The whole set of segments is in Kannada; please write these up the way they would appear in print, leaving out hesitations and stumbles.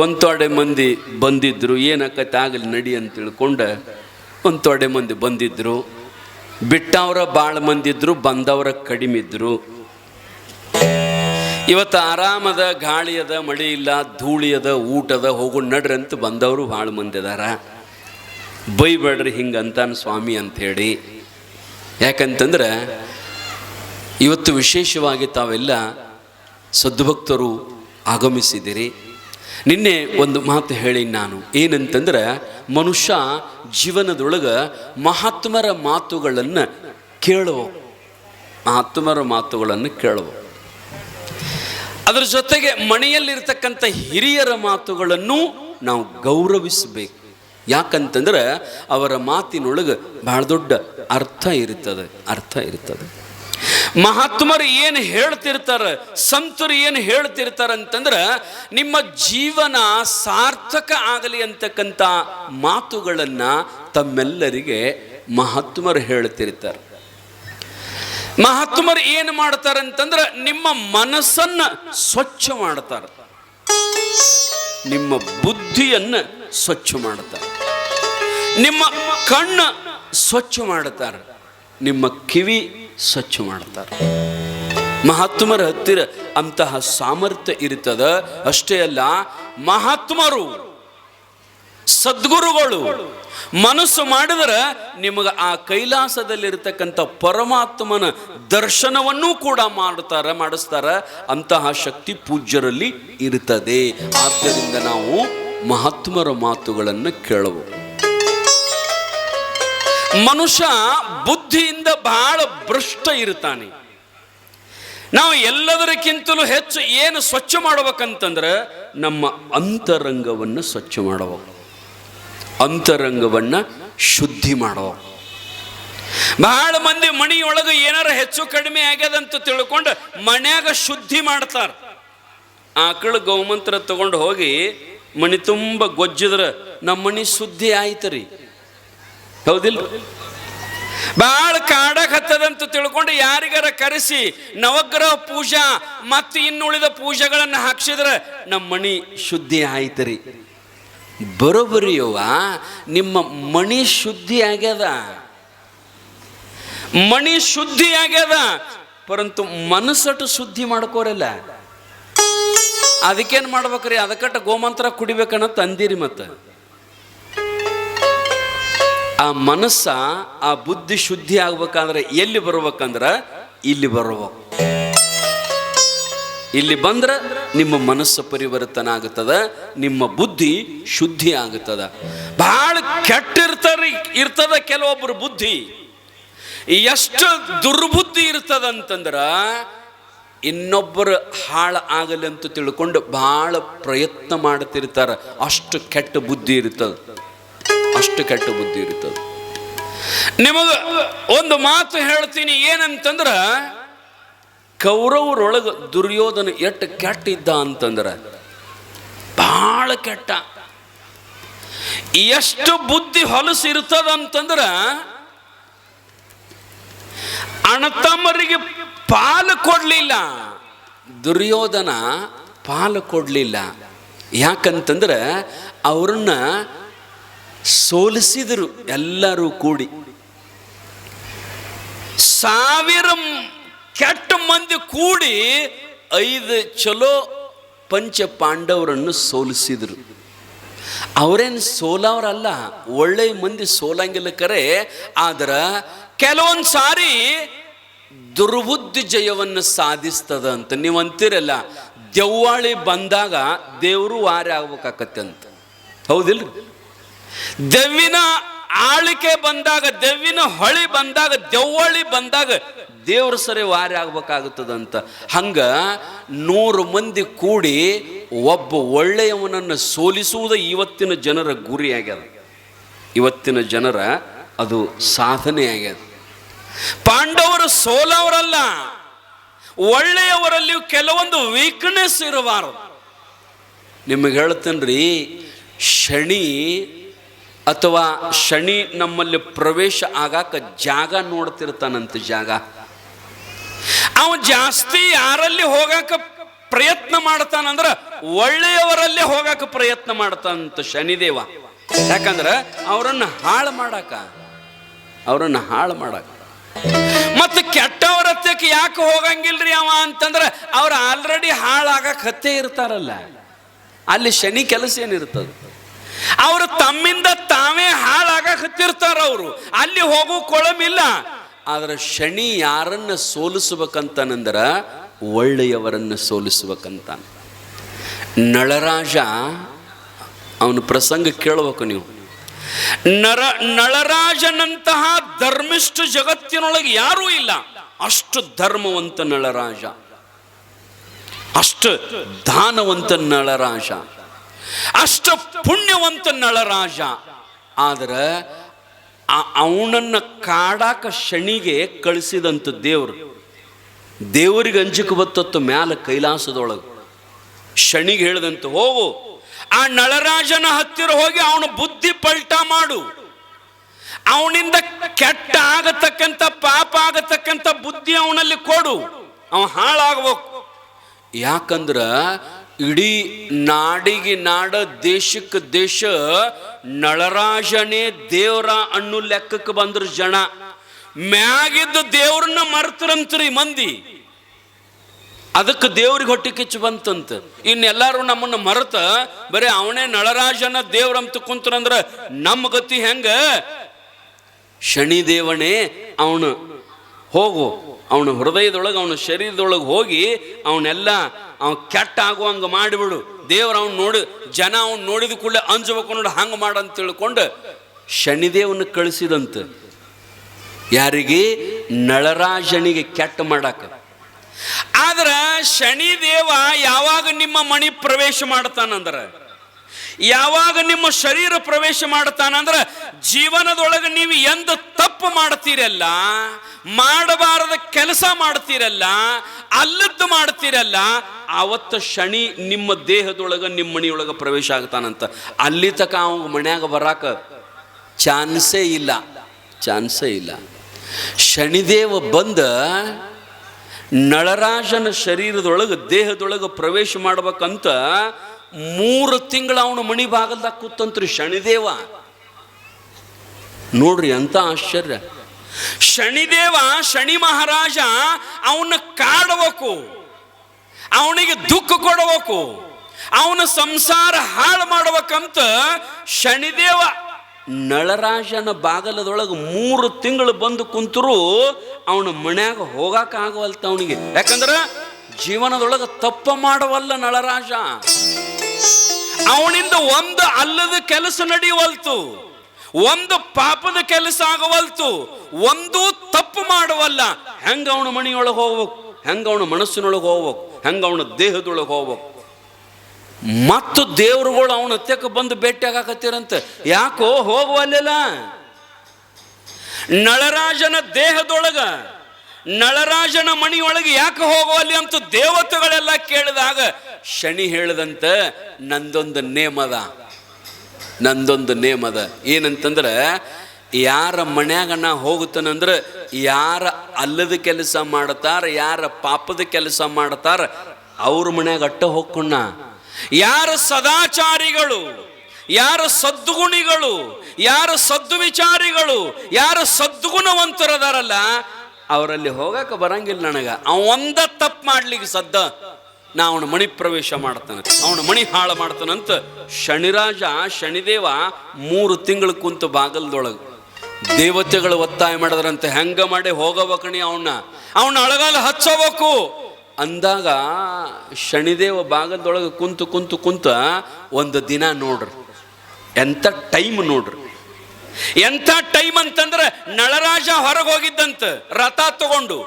ಒಂದು ತೊಡೆ ಮಂದಿ ಬಂದಿದ್ದರು, ಏನಕ್ಕತ್ತೆ ಆಗಲಿ ನಡಿ ಅಂತ ತಿಳ್ಕೊಂಡು ಒಂದು ತೊಡೆ ಮಂದಿ ಬಂದಿದ್ದರು. ಬಿಟ್ಟವರ ಭಾಳ ಮಂದಿ ಇದ್ರು, ಬಂದವರ ಕಡಿಮೆ ಇದ್ರು. ಇವತ್ತು ಆರಾಮದ, ಗಾಳಿ ಅದ, ಮಳೆ ಇಲ್ಲ, ಧೂಳಿ ಅದ, ಊಟದ, ಹೋಗೋ ನಡ್ರಿ ಅಂತ ಬಂದವರು ಭಾಳ ಮಂದಿ ಅದಾರ. ಬೈಬೇಡ್ರಿ ಹಿಂಗಂತಾನ ಸ್ವಾಮಿ ಅಂಥೇಳಿ. ಯಾಕಂತಂದ್ರೆ ಇವತ್ತು ವಿಶೇಷವಾಗಿ ತಾವೆಲ್ಲ ಸದ್ಭಕ್ತರು ಆಗಮಿಸಿದಿರಿ. ನಿನ್ನೆ ಒಂದು ಮಾತು ಹೇಳಿ ನಾನು, ಏನಂತಂದ್ರೆ ಮನುಷ್ಯ ಜೀವನದೊಳಗೆ ಮಹಾತ್ಮರ ಮಾತುಗಳನ್ನು ಕೇಳುವ, ಅದರ ಜೊತೆಗೆ ಮನೆಯಲ್ಲಿರ್ತಕ್ಕಂಥ ಹಿರಿಯರ ಮಾತುಗಳನ್ನು ನಾವು ಗೌರವಿಸಬೇಕು. ಯಾಕಂತಂದ್ರೆ ಅವರ ಮಾತಿನೊಳಗೆ ಬಹಳ ದೊಡ್ಡ ಅರ್ಥ ಇರ್ತದೆ. ಮಹಾತ್ಮರು ಏನು ಹೇಳ್ತಿರ್ತಾರೆ, ಸಂತರು ಏನು ಹೇಳ್ತಿರ್ತಾರೆ ಅಂತಂದ್ರೆ ನಿಮ್ಮ ಜೀವನ ಸಾರ್ಥಕ ಆಗಲಿ ಅಂತಕ್ಕಂಥ ಮಾತುಗಳನ್ನು ತಮ್ಮೆಲ್ಲರಿಗೆ ಮಹಾತ್ಮರು ಹೇಳ್ತಿರ್ತಾರೆ. ಮಹಾತ್ಮರು ಏನು ಮಾಡ್ತಾರೆ ಅಂತಂದ್ರೆ ನಿಮ್ಮ ಮನಸ್ಸನ್ನು ಸ್ವಚ್ಛ ಮಾಡ್ತಾರೆ, ನಿಮ್ಮ ಬುದ್ಧಿಯನ್ನು ಸ್ವಚ್ಛ ಮಾಡ್ತಾರೆ, ನಿಮ್ಮ ಕಣ್ಣು ಸ್ವಚ್ಛ ಮಾಡ್ತಾರೆ, ನಿಮ್ಮ ಕಿವಿ ಸ್ವಚ್ಛ ಮಾಡ್ತಾರೆ. ಮಹಾತ್ಮರ ಹತ್ತಿರ ಅಂತಹ ಸಾಮರ್ಥ್ಯ ಇರ್ತದ. ಅಷ್ಟೇ ಅಲ್ಲ, ಮಹಾತ್ಮರು ಸದ್ಗುರುಗಳು ಮನಸ್ಸು ಮಾಡಿದರೆ ನಿಮಗೆ ಆ ಕೈಲಾಸದಲ್ಲಿರ್ತಕ್ಕಂಥ ಪರಮಾತ್ಮನ ದರ್ಶನವನ್ನೂ ಕೂಡ ಮಾಡಿಸ್ತಾರೆ. ಅಂತಹ ಶಕ್ತಿ ಪೂಜ್ಯರಲ್ಲಿ ಇರ್ತದೆ. ಆದ್ದರಿಂದ ನಾವು ಮಹಾತ್ಮರ ಮಾತುಗಳನ್ನು ಕೇಳವು. ಮನುಷ್ಯ ಬುದ್ಧಿಯಿಂದ ಬಹಳ ಭ್ರಷ್ಟ ಇರ್ತಾನೆ. ನಾವು ಎಲ್ಲದಕ್ಕಿಂತಲೂ ಹೆಚ್ಚು ಏನು ಸ್ವಚ್ಛ ಮಾಡ್ಬೇಕಂತಂದ್ರೆ ನಮ್ಮ ಅಂತರಂಗವನ್ನು ಸ್ವಚ್ಛ ಮಾಡಬೇಕು, ಅಂತರಂಗವನ್ನು ಶುದ್ಧಿ ಮಾಡಬೇಕು. ಬಹಳ ಮಂದಿ ಮನೆಯೊಳಗೆ ಏನಾರ ಹೆಚ್ಚು ಕಡಿಮೆ ಆಗ್ಯದಂತ ತಿಳ್ಕೊಂಡು ಮನ್ಯಾಗ ಶುದ್ಧಿ ಮಾಡ್ತಾರೆ. ಆಕಳು ಗೋಮಂತ್ರ ತಗೊಂಡು ಹೋಗಿ ಮನೆ ತುಂಬ ಗೊಜ್ಜಿದ್ರೆ ನಮ್ಮ ಮನೆ ಶುದ್ಧಿ ಆಯ್ತು ರೀ, ಹೌದಿಲ್ಲ? ಬಹಳ ಕಾಡಕತ್ತದಂತ ತಿಳ್ಕೊಂಡು ಯಾರಿಗಾರ ಕರೆಸಿ ನವಗ್ರಹ ಪೂಜಾ ಮತ್ತು ಇನ್ನುಳಿದ ಪೂಜೆಗಳನ್ನು ಹಾಕ್ಸಿದ್ರೆ ನಮ್ಮ ಮಣಿ ಶುದ್ಧಿ ಆಯ್ತರಿ. ಬರೋಬರಿಯವ್ವ, ನಿಮ್ಮ ಮಣಿ ಶುದ್ಧಿ ಆಗ್ಯದ, ಮಣಿ ಶುದ್ಧಿ ಆಗ್ಯದ, ಪರಂತು ಮನಸ್ಸಟ್ಟು ಶುದ್ಧಿ ಮಾಡ್ಕೋರಲ್ಲ. ಅದಕ್ಕೇನು ಮಾಡ್ಬೇಕ್ರಿ? ಅದಕ್ಕಟ್ಟ ಗೋಮಂತ್ರ ಕುಡಿಬೇಕನ್ನೋ ತಂದಿರಿ. ಮತ್ತೆ ಆ ಮನಸ್ಸ, ಆ ಬುದ್ಧಿ ಶುದ್ಧಿ ಆಗ್ಬೇಕಂದ್ರೆ ಎಲ್ಲಿ ಬರ್ಬೇಕಂದ್ರೆ ಇಲ್ಲಿ ಬರ್ಬೇಕು. ಇಲ್ಲಿ ಬಂದ್ರೆ ನಿಮ್ಮ ಮನಸ್ಸು ಪರಿವರ್ತನೆ ಆಗುತ್ತದೆ, ನಿಮ್ಮ ಬುದ್ಧಿ ಶುದ್ಧಿ ಆಗುತ್ತದೆ. ಬಹಳ ಇರ್ತದ ಕೆಲವೊಬ್ಬರು ಬುದ್ಧಿ. ಎಷ್ಟು ದುರ್ಬುದ್ಧಿ ಇರ್ತದಂತಂದ್ರ ಇನ್ನೊಬ್ಬರು ಹಾಳು ಆಗಲಿ ಅಂತ ತಿಳ್ಕೊಂಡು ಬಹಳ ಪ್ರಯತ್ನ ಮಾಡ್ತಿರ್ತಾರೆ. ಅಷ್ಟು ಕೆಟ್ಟ ಬುದ್ಧಿ ಇರ್ತದೆ. ನಿಮಗ ಒಂದು ಮಾತು ಹೇಳ್ತೀನಿ, ಏನಂತಂದ್ರ ಕೌರವರೊಳಗ ದುರ್ಯೋಧನ ಎಷ್ಟು ಕೆಟ್ಟ ಇದ್ದ ಅಂತಂದ್ರ ಬಹಳ ಕೆಟ್ಟ. ಎಷ್ಟು ಬುದ್ಧಿ ಹೊಲಸು ಇರ್ತದಂತಂದ್ರ ಅಣ್ಣತಮ್ಮರಿಗೆ ಪಾಲು ಕೊಡ್ಲಿಲ್ಲ. ದುರ್ಯೋಧನ ಪಾಲು ಕೊಡ್ಲಿಲ್ಲ. ಯಾಕಂತಂದ್ರೆ ಅವ್ರನ್ನ ಸೋಲಿಸಿದರು. ಎಲ್ಲರೂ ಕೂಡಿ 1000 ಕೆಟ್ಟ ಮಂದಿ ಕೂಡಿ 5 ಚಲೋ ಪಂಚ ಪಾಂಡವರನ್ನು ಸೋಲಿಸಿದರು. ಅವರೇನು ಸೋಲವರಲ್ಲ, ಒಳ್ಳೆ ಮಂದಿ ಸೋಲಂಗಿಲ್ಲ ಕರೆ. ಆದ್ರೆ ಕೆಲವೊಂದು ಸಾರಿ ದುರ್ಬುದ್ಧಿ ಜಯವನ್ನು ಸಾಧಿಸ್ತದ ಅಂತ ನೀವು ಅಂತೀರಲ್ಲ. ದೆವ್ವಾಳಿ ಬಂದಾಗ ದೇವರು ವಾರೆ ಆಗ್ಬೇಕಾಕತ್ತೆ ಅಂತ, ಹೌದಿಲ್ಲ? ದೆವ್ವಿನ ಆಳಿಕೆ ಬಂದಾಗ, ದೆವ್ವಿನ ಹೊಳಿ ಬಂದಾಗ, ದೆವ್ವಳಿ ಬಂದಾಗ ದೇವ್ರ ಸರಿ ವಾರಿ ಆಗ್ಬೇಕಾಗುತ್ತದಂತ. ಹಂಗ 100 ಮಂದಿ ಕೂಡಿ ಒಬ್ಬ ಒಳ್ಳೆಯವನನ್ನು ಸೋಲಿಸುವುದು ಇವತ್ತಿನ ಜನರ ಗುರಿ ಆಗ್ಯದ. ಇವತ್ತಿನ ಜನರ ಅದು ಸಾಧನೆ ಆಗ್ಯದ. ಪಾಂಡವರು ಸೋಲವರಲ್ಲ, ಒಳ್ಳೆಯವರಲ್ಲಿಯೂ ಕೆಲವೊಂದು ವೀಕ್ನೆಸ್ ಇರಬಾರದು. ನಿಮಗೆ ಹೇಳ್ತೇನ್ರಿ, ಶನಿ ಅಥವಾ ಶನಿ ನಮ್ಮಲ್ಲಿ ಪ್ರವೇಶ ಆಗಾಕ ಜಾಗ ನೋಡ್ತಿರ್ತಾನಂತ. ಜಾಗ ಅವ ಜಾಸ್ತಿ ಯಾರಲ್ಲಿ ಹೋಗಾಕ ಪ್ರಯತ್ನ ಮಾಡ್ತಾನಂದ್ರ ಒಳ್ಳೆಯವರಲ್ಲೇ ಹೋಗಕ್ಕೆ ಪ್ರಯತ್ನ ಮಾಡ್ತಾನಂತ ಶನಿದೇವ. ಯಾಕಂದ್ರ ಅವರನ್ನ ಹಾಳು ಮಾಡಾಕ ಮತ್ತೆ ಕೆಟ್ಟವರ ಹತ್ತಕ್ಕೆ ಯಾಕೆ ಹೋಗಂಗಿಲ್ರಿ ಅವ ಅಂತಂದ್ರ ಅವ್ರು ಆಲ್ರೆಡಿ ಹಾಳಾಗಕ್ ಹತ್ತೇ ಇರ್ತಾರಲ್ಲ. ಅಲ್ಲಿ ಶನಿ ಕೆಲಸ ಏನಿರ್ತದ, ಅವರು ತಮ್ಮಿಂದ ತಾವೇ ಹಾಳಾಗಕ್ ಹತ್ತಿರ್ತಾರ. ಅವರು ಅಲ್ಲಿ ಹೋಗೋ ಕೊಳಮಿಲ್ಲ. ಆದ್ರೆ ಶನಿ ಯಾರನ್ನ ಸೋಲಿಸ್ಬೇಕಂತನಂದ್ರ ಒಳ್ಳೆಯವರನ್ನ ಸೋಲಿಸ್ಬೇಕಂತ. ನಳರಾಜ ಅವನ ಪ್ರಸಂಗ ಕೇಳಬೇಕು ನೀವು. ನಳರಾಜನಂತಹ ಧರ್ಮಿಷ್ಠ ಜಗತ್ತಿನೊಳಗೆ ಯಾರೂ ಇಲ್ಲ. ಅಷ್ಟು ಧರ್ಮವಂತ ನಳರಾಜ, ಅಷ್ಟು ದಾನವಂತ ನಳರಾಜ, ಅಷ್ಟು ಪುಣ್ಯವಂತ ನಳರಾಜ. ಆದ್ರೆ ಅವನನ್ನ ಕಾಡಾಕ ಶನಿಗೆ ಕಳಿಸಿದಂತ ದೇವರಿಗೆ ಅಂಜಿಕೆ ಬತ್ತತ್ತು ಮ್ಯಾಲ ಕೈಲಾಸದೊಳಗೆ. ಶನಿಗೆ ಹೇಳಿದಂತ, ಹೋಗು ಆ ನಳರಾಜನ ಹತ್ತಿರ ಹೋಗಿ ಅವನ ಬುದ್ಧಿ ಪಲ್ಟ ಮಾಡು, ಅವನಿಂದ ಕೆಟ್ಟ ಆಗತಕ್ಕಂಥ ಪಾಪ ಆಗತಕ್ಕಂಥ ಬುದ್ಧಿ ಅವನಲ್ಲಿ ಕೊಡು, ಅವ ಹಾಳಾಗಬೇಕು. ಯಾಕಂದ್ರ ಇಡೀ ನಾಡಿಗೆ ನಾಡ ದೇಶಕ್ಕೆ ದೇಶ ನಳರಾಜನೇ ದೇವ್ರ ಅನ್ನೋ ಲೆಕ್ಕಕ್ಕೆ ಬಂದ್ರ ಜನ. ಮ್ಯಾಗಿದ್ದ ದೇವ್ರನ್ನ ಮರ್ತರಂತ್ರಿ ಮಂದಿ. ಅದಕ್ಕೆ ದೇವ್ರಿಗೆ ಹೊಟ್ಟೆ ಕಿಚ್ಚು ಬಂತಂತ. ಇನ್ನೆಲ್ಲಾರು ನಮ್ಮನ್ನ ಮರೆತ ಬರೀ ಅವನೇ ನಳರಾಜನ ದೇವ್ರಂತ ಕುಂತರಂದ್ರ ನಮ್ಮ ಗತಿ ಹೆಂಗ? ಶನಿದೇವನೇ ಅವನು ಹೋಗು, ಅವನ ಹೃದಯದೊಳಗೆ ಅವನ ಶರೀರದೊಳಗೆ ಹೋಗಿ ಅವನೆಲ್ಲ ಕೆಟ್ಟ ಆಗುವಂಗ ಮಾಡಿಬಿಡು. ದೇವ್ರ ಜನ ಅವ್ನು ನೋಡಿದ ಕೂಡಲೇ ಅಂಜಬೇಕು ನೋಡಿ, ಹಂಗ ಮಾಡಂತ ತಿಳ್ಕೊಂಡು ಶನಿದೇವನ ಕಳಿಸಿದಂತ. ಯಾರಿಗೆ? ನಳರಾಜನಿಗೆ ಕೆಟ್ಟ ಮಾಡಾಕ. ಆದ್ರ ಶನಿದೇವ ಯಾವಾಗ ನಿಮ್ಮ ಮಣಿ ಪ್ರವೇಶ ಮಾಡ್ತಾನಂದ್ರ, ಯಾವಾಗ ನಿಮ್ಮ ಶರೀರ ಪ್ರವೇಶ ಮಾಡ್ತಾನಂದ್ರ, ಜೀವನದೊಳಗೆ ನೀವು ಎಂದು ತಪ್ಪು ಮಾಡ್ತೀರಲ್ಲ, ಮಾಡಬಾರದ ಕೆಲಸ ಮಾಡ್ತೀರಲ್ಲ, ಅಲ್ಲದ್ದು ಮಾಡ್ತೀರಲ್ಲ, ಆವತ್ತು ಶನಿ ನಿಮ್ಮ ದೇಹದೊಳಗ ನಿಮ್ಮ ಮಣಿಯೊಳಗ ಪ್ರವೇಶ ಆಗ್ತಾನಂತ. ಅಲ್ಲಿ ತಕ ಅವ ಮನ್ಯಾಗ ಬರಾಕ ಚಾನ್ಸೇ ಇಲ್ಲ. ಶನಿದೇವ ಬಂದ ನಳರಾಜನ ಶರೀರದೊಳಗೆ ದೇಹದೊಳಗೆ ಪ್ರವೇಶ ಮಾಡ್ಬೇಕಂತ 3 ತಿಂಗಳು ಅವನ ಮಣಿ ಬಾಗಲ್ದಾಗ ಕೂತಂತ್ರಿ ಶನಿದೇವ. ನೋಡ್ರಿ ಅಂತ ಆಶ್ಚರ್ಯ. ಶನಿದೇವ, ಶನಿ ಮಹಾರಾಜ ಅವನ್ನ ಕಾಡಬೇಕು, ಅವನಿಗೆ ದುಃಖ ಕೊಡಬೇಕು, ಅವನ ಸಂಸಾರ ಹಾಳು ಮಾಡ್ಬೇಕಂತ ಶನಿದೇವ ನಳರಾಜನ ಬಾಗಲದೊಳಗೆ 3 ತಿಂಗಳು ಬಂದು ಕುಂತರು ಅವನ ಮನ್ಯಾಗ ಹೋಗಾಕ ಆಗವಲ್ತ ಅವನಿಗೆ. ಯಾಕಂದ್ರೆ ಜೀವನದೊಳಗೆ ತಪ್ಪ ಮಾಡವಲ್ಲ ನಳರಾಜ. ಅವನಿಂದ ಒಂದು ಅಲ್ಲದ ಕೆಲಸ ನಡೆಯುವಲ್ತು, ಒಂದು ಪಾಪದ ಕೆಲಸ ಆಗವಲ್ತು, ಒಂದು ತಪ್ಪು ಮಾಡವಲ್ಲ. ಹೆಂಗ ಅವನ ಮನೆಯೊಳಗೆ ಹೋಗ್ಬೇಕು, ಹೆಂಗ ಅವನ ಮನಸ್ಸಿನೊಳಗೆ ಹೋಗ್ಬೇಕು, ಹೆಂಗ ಅವನ ದೇಹದೊಳಗೆ ಹೋಗ್ಬೇಕು. ಮತ್ತು ದೇವರುಗಳು ಅವನ ಹತ್ಯಕ್ಕೆ ಬಂದು ಭೇಟಿ ಆಗಾಕತ್ತೀರಂತೆ. ಯಾಕೋ ಹೋಗುವಲ್ಲ? ನಳರಾಜನ ದೇಹದೊಳಗ, ನಳರಾಜನ ಮಣಿಯೊಳಗೆ ಯಾಕೆ ಹೋಗುವಲ್ಲಿ ಅಂತ ದೇವತೆಗಳೆಲ್ಲ ಕೇಳಿದಾಗ ಶನಿ ಹೇಳಿದಂತ, ನಂದೊಂದು ನೇಮದ. ಏನಂತಂದ್ರೆ, ಯಾರ ಮನ್ಯಾಗ ನಾ ಹೋಗುತ್ತಾನಂದ್ರೆ, ಯಾರ ಅಲ್ಲದ ಕೆಲಸ ಮಾಡ್ತಾರ, ಯಾರ ಪಾಪದ ಕೆಲಸ ಮಾಡ್ತಾರ, ಅವ್ರ ಮನ್ಯಾಗ ಅಟ್ಟ ಹೋಗ್ಕೊಂಡ. ಯಾರ ಸದಾಚಾರಿಗಳು, ಯಾರ ಸದ್ಗುಣಿಗಳು, ಯಾರ ಸದ್ವಿಚಾರಿಗಳು, ಯಾರ ಸದ್ಗುಣವಂತರದಾರಲ್ಲ, ಅವರಲ್ಲಿ ಹೋಗಕ ಬರಂಗಿಲ್ಲ ನನಗ. ಅವ ಒಂದ ತಪ್ಪು ಮಾಡ್ಲಿಕ್ಕೆ ಸದ್ದ ನಾ ಅವನ ಮಣಿ ಪ್ರವೇಶ ಮಾಡ್ತಾನೆ, ಅವನ ಮಣಿ ಹಾಳು ಮಾಡ್ತಾನಂತ ಶನಿದೇವ 3 ತಿಂಗಳು ಕುಂತು ಬಾಗಲ್ದೊಳಗೆ ದೇವತೆಗಳು ಒತ್ತಾಯ ಮಾಡಿದ್ರಂತೆ, ಹೆಂಗ ಮಾಡಿ ಹೋಗಬೇಕಣಿ ಅವನ ಅಳಗಾಲ ಹಚ್ಚಬೇಕು ಅಂದಾಗ ಶನಿದೇವ ಬಾಗಲ್ದೊಳಗೆ ಕುಂತು ಒಂದು ದಿನ ನೋಡ್ರಿ, ಎಂತ ಟೈಮ್ ನೋಡ್ರಿ. ಎಂಥ ಟೈಮ್ ಅಂತಂದ್ರೆ, ನಳರಾಜ ಹೊರಗೆ ಹೋಗಿದ್ದಂತ ರಥ ತಗೊಂಡು.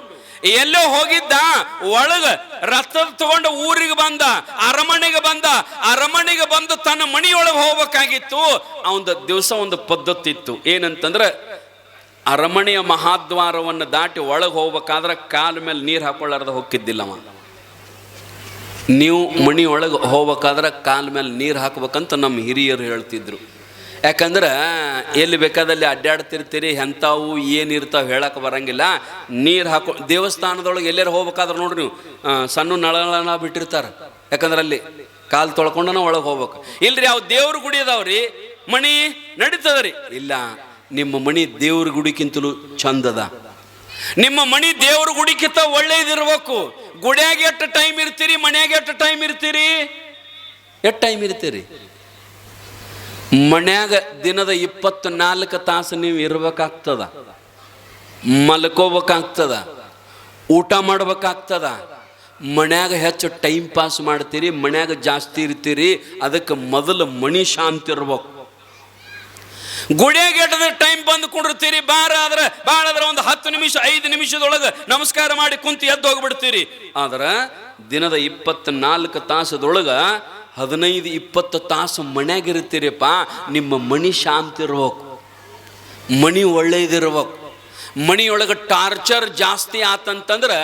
ಎಲ್ಲೋ ಹೋಗಿದ್ದ, ಒಳಗ ರಥ ತಗೊಂಡು ಊರಿಗೆ ಬಂದ, ಅರಮನೆಗೆ ಬಂದು ತನ್ನ ಮಣಿಯೊಳಗೆ ಹೋಗ್ಬೇಕಾಗಿತ್ತು. ಅವನ ದಿವಸ ಒಂದು ಪದ್ಧತಿ ಇತ್ತು. ಏನಂತಂದ್ರೆ, ಅರಮನೆಯ ಮಹಾದ್ವಾರವನ್ನು ದಾಟಿ ಒಳಗೆ ಹೋಗ್ಬೇಕಾದ್ರೆ ಕಾಲ ಮೇಲೆ ನೀರು ಹಾಕೊಳ್ಳಾರ್ದ ಹೋಗಿದ್ದಿಲ್ಲವ. ನೀವು ಮಣಿ ಒಳಗೆ ಹೋಗ್ಬೇಕಾದ್ರೆ ಕಾಲ ಮೇಲೆ ನೀರು ಹಾಕ್ಬೇಕಂತ ನಮ್ಮ ಹಿರಿಯರು ಹೇಳ್ತಿದ್ರು. ಯಾಕಂದ್ರೆ ಎಲ್ಲಿ ಬೇಕಾದಲ್ಲಿ ಅಡ್ಡಾಡ್ತಿರ್ತೀರಿ, ಎಂಥವು ಏನಿರ್ತಾವೆ ಹೇಳಕ್ಕೆ ಬರಂಗಿಲ್ಲ. ನೀರು ಹಾಕೊ ದೇವಸ್ಥಾನದೊಳಗೆ ಎಲ್ಲಾರು ಹೋಗ್ಬೇಕಾದ್ರೆ ನೋಡ್ರಿ ನೀವು ಸಣ್ಣ ನಳನ ಬಿಟ್ಟಿರ್ತಾರೆ. ಯಾಕಂದ್ರೆ ಅಲ್ಲಿ ಕಾಲು ತೊಳ್ಕೊಂಡನ ಒಳಗೆ ಹೋಗ್ಬೇಕು. ಇಲ್ರಿ ಅವು ದೇವ್ರ ಗುಡಿ ಅದಾವ್ರಿ, ಮಣಿ ನಡೀತದ್ರಿ. ಇಲ್ಲ, ನಿಮ್ಮ ಮಣಿ ದೇವ್ರ ಗುಡಿಕ್ಕಿಂತಲೂ ಚಂದದ. ನಿಮ್ಮ ಮಣಿ ದೇವ್ರ ಗುಡಿಕ್ಕಿಂತ ಒಳ್ಳೇದಿರ್ಬೇಕು. ಗುಡಿಯಾಗ ಎಷ್ಟು ಟೈಮ್ ಇರ್ತೀರಿ, ಮನ್ಯಾಗ ಎಷ್ಟು ಟೈಮ್ ಇರ್ತೀರಿ? ಎಷ್ಟು ಟೈಮ್ ಇರ್ತೀರಿ? ಮನ್ಯಾಗ ದಿನದ 24 ತಾಸು ನೀವು ಇರ್ಬೇಕಾಗ್ತದ, ಮಲ್ಕೋಬೇಕಾಗ್ತದ, ಊಟ ಮಾಡ್ಬೇಕಾಗ್ತದ. ಮನ್ಯಾಗ ಹೆಚ್ಚು ಟೈಮ್ ಪಾಸ್ ಮಾಡ್ತೀರಿ, ಮನ್ಯಾಗ ಜಾಸ್ತಿ ಇರ್ತೀರಿ. ಅದಕ್ಕೆ ಮೊದಲು ಮಣಿ ಶಾಂತಿ ಇರ್ಬೇಕು. ಗುಡಿಯಾಗ ಎಟ್ಟದ ಟೈಮ್ ಬಂದು ಕುಂಡಿರ್ತೀರಿ, ಭಾಳ ಆದ್ರೆ ಒಂದು 10 ನಿಮಿಷ 5 ನಿಮಿಷದೊಳಗೆ ನಮಸ್ಕಾರ ಮಾಡಿ ಕುಂತು ಎದ್ದು ಹೋಗ್ಬಿಡ್ತೀರಿ. ಆದ್ರೆ ದಿನದ 24 ತಾಸದೊಳಗೆ 15-20 ತಾಸು ಮನ್ಯಾಗಿರ್ತೀರಿಪ್ಪ. ನಿಮ್ಮ ಮಣಿ ಶಾಂತಿ ಇರ್ಬೇಕು, ಮಣಿ ಒಳ್ಳೇದಿರ್ಬೇಕು. ಮಣಿಯೊಳಗೆ ಟಾರ್ಚರ್ ಜಾಸ್ತಿ ಆತಂತಂದ್ರೆ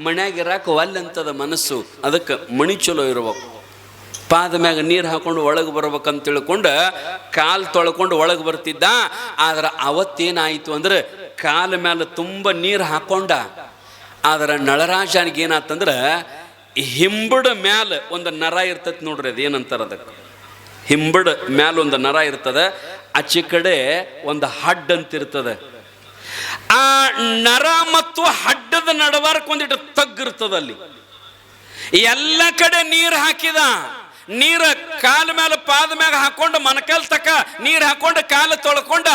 ಮನ್ಯಾಗ ಇರಾಕ ಒಲ್ಲಂತದ ಮನಸ್ಸು. ಅದಕ್ಕೆ ಮಣಿ ಚಲೋ ಇರ್ಬೇಕು. ಪಾದ ಮ್ಯಾಗ ನೀರು ಹಾಕೊಂಡು ಒಳಗೆ ಬರ್ಬೇಕಂತ ತಿಳ್ಕೊಂಡು ಕಾಲು ತೊಳ್ಕೊಂಡು ಒಳಗೆ ಬರ್ತಿದ್ದ. ಆದ್ರೆ ಅವತ್ತೇನಾಯಿತು ಅಂದ್ರೆ ಕಾಲ ಮೇಲೆ ತುಂಬ ನೀರು ಹಾಕೊಂಡ. ಆದ್ರೆ ನಳರಾಜನಿಗೆ ಏನಾತಂದ್ರೆ ಹಿಂಬಡ ಮ್ಯಾಲ ಒಂದು ನರ ಇರ್ತದೆ ನೋಡ್ರಿ, ಅದೇನಂತಾರ ಅದಕ್ಕೆ, ಹಿಂಬಡ ಮ್ಯಾಲ ಒಂದು ನರ ಇರ್ತದೆ, ಆಚೆ ಕಡೆ ಒಂದು ಹಡ್ ಅಂತಿರ್ತದೆ. ಆ ನರ ಮತ್ತು ಹಡ್ಡದ ನಡವಾರಕ್ಕೆ ಒಂದಿಟ್ಟು ತಗ್ಗಿರ್ತದ. ಅಲ್ಲಿ ಎಲ್ಲ ಕಡೆ ನೀರು ಹಾಕಿದ. ನೀರು ಕಾಲ ಮೇಲೆ ಪಾದ ಮ್ಯಾಗ ಹಾಕೊಂಡು ಮನಕಲ್ ತಕ ನೀರು ಹಾಕೊಂಡು ಕಾಲು ತೊಳ್ಕೊಂಡ.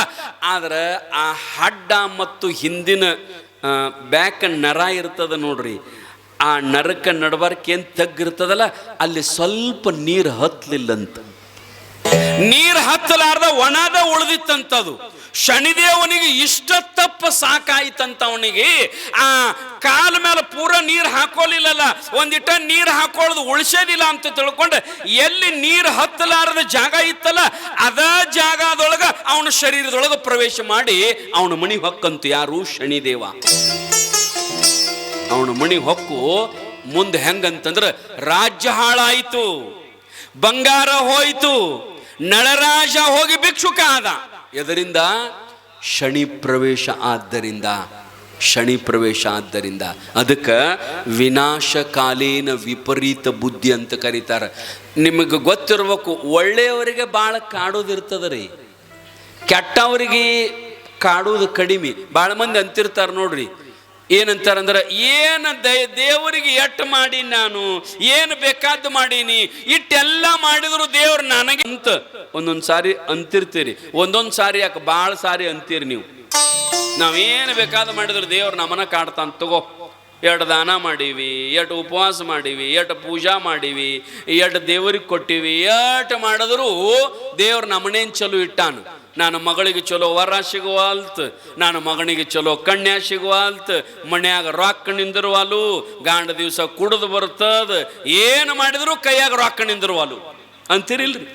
ಆದ್ರೆ ಆ ಹಡ್ಡ ಮತ್ತು ಹಿಂದಿನ ಬ್ಯಾಕ್ ನರ ಇರ್ತದ ನೋಡ್ರಿ, ಆ ನರಕ್ಕೆ ನಡಬಾರ್ಕೆ ಏನು ತಗ್ಗಿರ್ತದಲ್ಲ, ಅಲ್ಲಿ ಸ್ವಲ್ಪ ನೀರು ಹತ್ತಲಿಲ್ಲಂತ. ನೀರು ಹತ್ತಲಾರ್ದ ಒಣದ ಉಳಿದಿತ್ತಂತದು. ಶನಿದೇವನಿಗೆ ಇಷ್ಟ ತಪ್ಪ ಸಾಕಾಯ್ತಂತ ಅವನಿಗೆ. ಆ ಕಾಲ ಮೇಲೆ ಪೂರ ನೀರು ಹಾಕೋಲಿಲ್ಲಲ್ಲ, ಒಂದಿಟ್ಟ ನೀರು ಹಾಕೊಳ್ಳೋದು ಉಳಿಸೋದಿಲ್ಲ ಅಂತ ತಿಳ್ಕೊಂಡು ಎಲ್ಲಿ ನೀರು ಹತ್ತಲಾರದ ಜಾಗ ಇತ್ತಲ್ಲ ಅದ ಜಾಗದೊಳಗ ಅವನ ಶರೀರದೊಳಗೆ ಪ್ರವೇಶ ಮಾಡಿ ಅವನ ಮಣಿ ಹೊಕ್ಕಂತು. ಯಾರು? ಶನಿದೇವ. ಅವನ ಮಣಿ ಹೊಕ್ಕು ಮುಂದೆ ಹೆಂಗಂತಂದ್ರೆ ರಾಜ್ಯ ಹಾಳಾಯಿತು, ಬಂಗಾರ ಹೋಯ್ತು, ನಳರಾಜ ಹೋಗಿ ಭಿಕ್ಷುಕ ಆದ. ಎದರಿಂದ? ಶನಿ ಪ್ರವೇಶ ಆದ್ದರಿಂದ. ಶನಿ ಪ್ರವೇಶ ಆದ್ದರಿಂದ ಅದಕ್ಕೆ ವಿನಾಶಕಾಲೀನ ವಿಪರೀತ ಬುದ್ಧಿ ಅಂತ ಕರೀತಾರೆ. ನಿಮಗೆ ಗೊತ್ತಿರ್ಬೇಕು, ಒಳ್ಳೆಯವರಿಗೆ ಭಾಳ ಕಾಡೋದಿರ್ತದ ರೀ, ಕೆಟ್ಟವರಿಗೆ ಕಾಡೋದು ಕಡಿಮೆ. ಭಾಳ ಮಂದಿ ಅಂತಿರ್ತಾರೆ ನೋಡ್ರಿ, ಏನಂತಾರಂದ್ರೆ ಏನು ದೇವರಿಗೆ ಎಟ್ಟು ಮಾಡಿ, ನಾನು ಏನು ಬೇಕಾದ್ದು ಮಾಡೀನಿ, ಇಟ್ಟೆಲ್ಲ ಮಾಡಿದ್ರು ದೇವ್ರು ನನಗೆ ಅಂತ ಒಂದೊಂದು ಸಾರಿ ಅಂತಿರ್ತೀರಿ. ಒಂದೊಂದು ಸಾರಿ ಯಾಕೆ ಭಾಳ ಸಾರಿ ಅಂತೀರಿ ನೀವು. ನಾವೇನು ಬೇಕಾದ ಮಾಡಿದ್ರು ದೇವ್ರು ನಮ್ಮನ್ನ ಕಾಡ್ತಾನೆ. ತಗೋ, ಎರಡು ದಾನ ಮಾಡೀವಿ, ಎಷ್ಟು ಉಪವಾಸ ಮಾಡೀವಿ, ಎಷ್ಟು ಪೂಜಾ ಮಾಡೀವಿ, ಎಷ್ಟು ದೇವರಿಗೆ ಕೊಟ್ಟಿವಿ, ಎಷ್ಟು ಮಾಡಿದ್ರು ದೇವ್ರು ನಮ್ಮನೇನು ಚಲೋ ಇಟ್ಟಾನು. ನಾನು ಮಗಳಿಗೆ ಚಲೋ ವರ ಸಿಗುವಲ್ತು, ನಾನು ಮಗನಿಗೆ ಚಲೋ ಕನ್ಯಾ ಸಿಗುವಲ್ತು, ಮನ್ಯಾಗ ರೊಕ್ಕ ನಿಂದಿರುವಲು, ಗಾಂಡ ದಿವಸ ಕುಡಿದು ಬರ್ತದ, ಏನು ಮಾಡಿದ್ರು ಕೈಯಾಗ ರೊಕ್ಕ ನಿಂದಿರುವಲು ಅಂತೀರಿಲ್ರಿ.